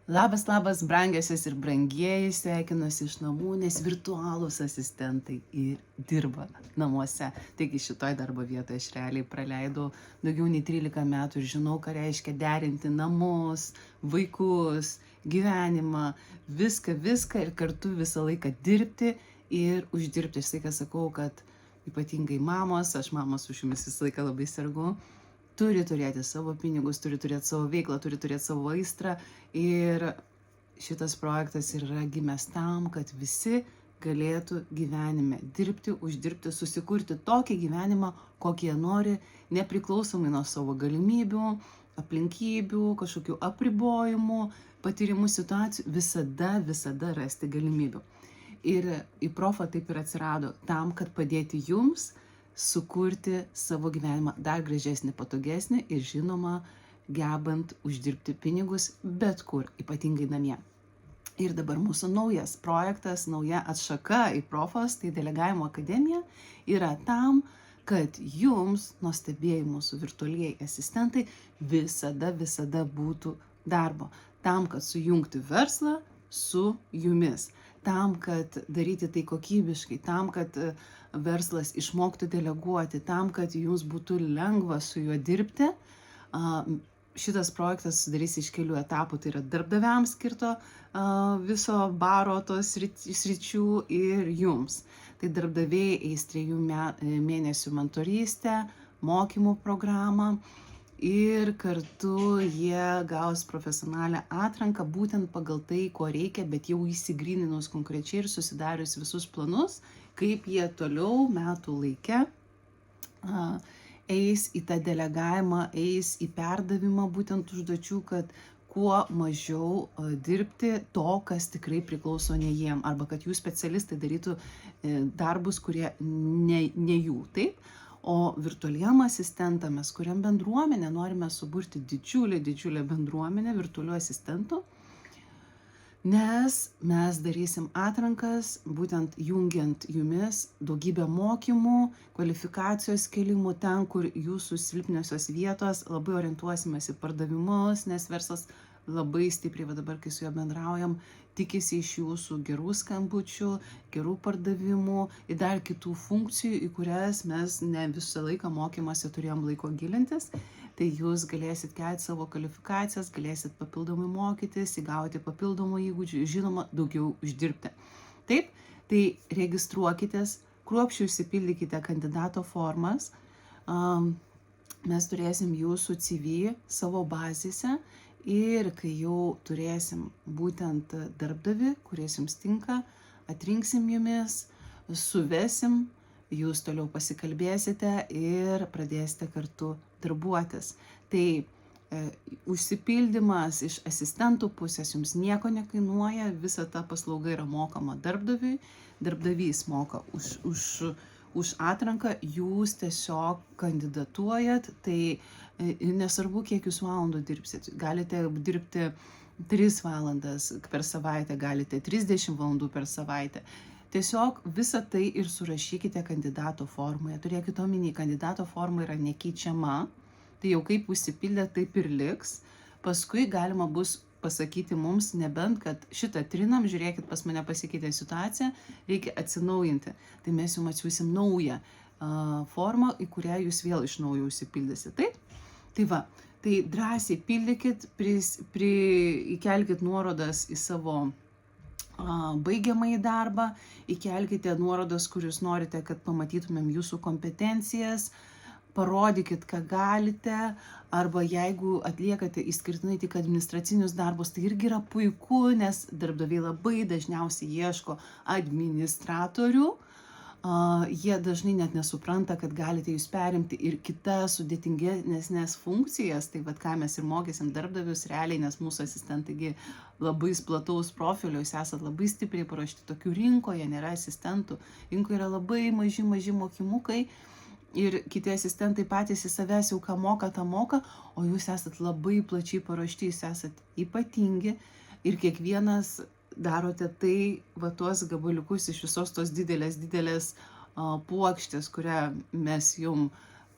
Labas, brangiosios ir brangieji, sveikinuosi iš namų, nes virtualūs asistentai ir dirba namuose. Taigi šitoj darbo vietoje aš realiai praleidau daugiau nei 13 metų ir žinau, ką reiškia derinti namus, vaikus, gyvenimą, viską ir kartu visą laiką dirbti ir uždirbti. Aš tai, ką sakau, kad ypatingai mamos, aš mamos už jumis visą laiką labai sergu, turi turėti savo pinigus, turi turėti savo veiklą, turi turėti savo aistrą. Ir šitas projektas yra gimęs tam, kad visi galėtų gyvenime dirbti, uždirbti, susikurti tokį gyvenimą, kokį jie nori, nepriklausomai nuo savo galimybių, aplinkybių, kažkokių apribojimų, patyrimų situacijų, visada rasti galimybių. Ir iProfa taip ir atsirado tam, kad padėti jums sukurti savo gyvenimą dar gražesnį, patogesnį ir žinoma, gebant uždirbti pinigus bet kur, ypatingai namie. Ir dabar mūsų naujas projektas, nauja atšaka iProfos, tai delegavimo akademija, yra tam, kad jums, nuostabieji mūsų virtualieji asistentai, visada būtų darbo. Tam, kad sujungti verslą su jumis. Tam, kad daryti tai kokybiškai, tam, kad verslas išmoktų deleguoti, tam, kad jums būtų lengva su juo dirbti. Šitas projektas sudarys iš kelių etapų, tai yra darbdaviams skirto viso baro tos sričių ir jums. Tai darbdaviai eis 3 mėnesių mentorystę, mokymų programą ir kartu jie gaus profesionalią atranką būtent pagal tai, ko reikia, bet jau įsigryninus konkrečiai ir susidarius visus planus, kaip jie toliau metų laike eis į tą delegavimą, eis į perdavimą būtent užduočių, kad kuo mažiau dirbti to, kas tikrai priklauso ne jiem, arba kad jų specialistai darytų darbus, kurie ne jų, taip? O virtualiem asistentam mes kuriam bendruomenę, norime suburti didžiulę bendruomenę virtualių asistentų, nes mes darysim atrankas, būtent jungiant jumis daugybę mokymų, kvalifikacijos kėlimų ten, kur jūsų silpniosios vietos, labai orientuosimės į pardavimus, nes verslas labai stipriai, va dabar, kai su juo bendraujam, tikisi iš jūsų gerų skambučių, gerų pardavimų ir dar kitų funkcijų, į kurias mes ne visą laiką mokymuose turėjom laiko gilintis. Tai jūs galėsit kelti savo kvalifikacijas, galėsit papildomai mokytis, įgauti papildomų įgūdžių, žinoma, daugiau uždirbti. Taip, tai registruokitės, kruopščiai užsipildykite kandidato formas, mes turėsim jūsų CV savo bazėse ir kai jau turėsim būtent darbdavį, kuris jums tinka, atrinksim jumis, suvesim, jūs toliau pasikalbėsite ir pradėsite kartu darbuotis. Tai užsipildymas iš asistentų pusės jums nieko nekainuoja, visa ta paslauga yra mokama darbdaviui, darbdavys moka už atranką, jūs tiesiog kandidatuojat, tai nesvarbu, kiek jūs valandų dirbsit. Galite dirbti 3 valandas per savaitę, galite 30 valandų per savaitę. Tiesiog visą tai ir surašykite kandidato formoje. Turėkite omeny, kandidato forma yra nekeičiama, tai jau kaip užsipildė, taip ir liks. Paskui galima bus pasakyti mums, nebent, kad šitą trinam, žiūrėkit, pas mane pasikeitė situacija, reikia atsinaujinti. Tai mes jums atsiųsim naują formą, į kurią jūs vėl iš naujo užsipildysite. Taip? Tai va, tai drąsiai pildykit, įkelkit nuorodas į savo baigiamąjį darbą, įkelkite nuorodas, kur jūs norite, kad pamatytumėm jūsų kompetencijas, parodykit, ką galite, arba jeigu atliekate išskirtinai tik administracinius darbus, tai irgi yra puiku, nes darbdaviai labai dažniausiai ieško administratorių. Jie dažnai net nesupranta, kad galite jūs perimti ir kitas sudėtingesnės funkcijas, tai vat ką mes ir mokysim darbdavius realiai, nes mūsų asistentai labai plataus profilio, jūs esat labai stipriai paruošti, tokių rinkoje nėra asistentų, rinkoje yra labai maži mokymukai ir kiti asistentai patys į savęs jau ką moka, tą moka, o jūs esat labai plačiai paruošti, jūs esat ypatingi ir kiekvienas darote tai, va tuos gabaliukus iš visos tos didelės puokštės, kurią mes jum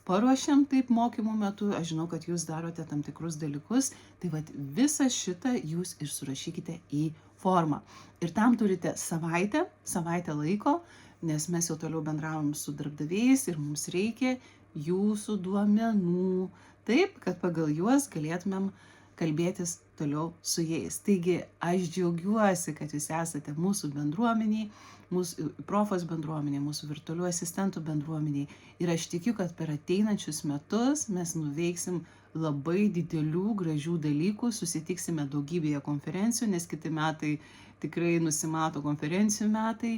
paruošiam taip mokymų metu, aš žinau, kad jūs darote tam tikrus dalykus, tai vat visą šitą jūs ir surašykite į formą. Ir tam turite savaitę laiko, nes mes jau toliau bendravom su darbdaviais ir mums reikia jūsų duomenų, taip, kad pagal juos galėtumėm kalbėtis toliau su jais. Taigi aš džiaugiuosi, kad jūs esate mūsų bendruomeniai, mūsų profos bendruomeniai, mūsų virtualių asistentų bendruomeniai. Ir aš tikiu, kad per ateinančius metus mes nuveiksim labai didelių, gražių dalykų, susitiksime daugybėje konferencijų, nes kiti metai tikrai nusimato konferencijų metai,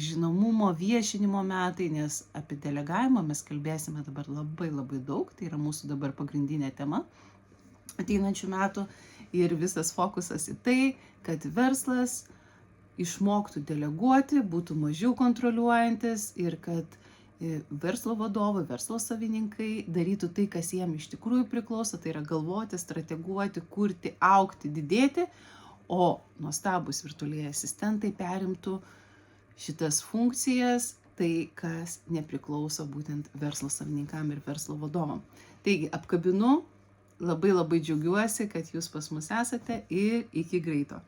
žinomumo, viešinimo metai, nes apie delegavimą mes kalbėsime dabar labai daug, tai yra mūsų dabar pagrindinė tema ateinančių metų ir visas fokusas į tai, kad verslas išmoktų deleguoti, būtų mažiau kontroliuojantis ir kad verslo vadovai, verslo savininkai darytų tai, kas jiem iš tikrųjų priklauso, tai yra galvoti, strateguoti, kurti, augti, didėti, o nuostabus virtualiai asistentai perimtų šitas funkcijas, tai kas nepriklauso būtent verslo savininkam ir verslo vadovam. Taigi apkabinu, labai džiaugiuosi, kad jūs pas mus esate ir iki greito.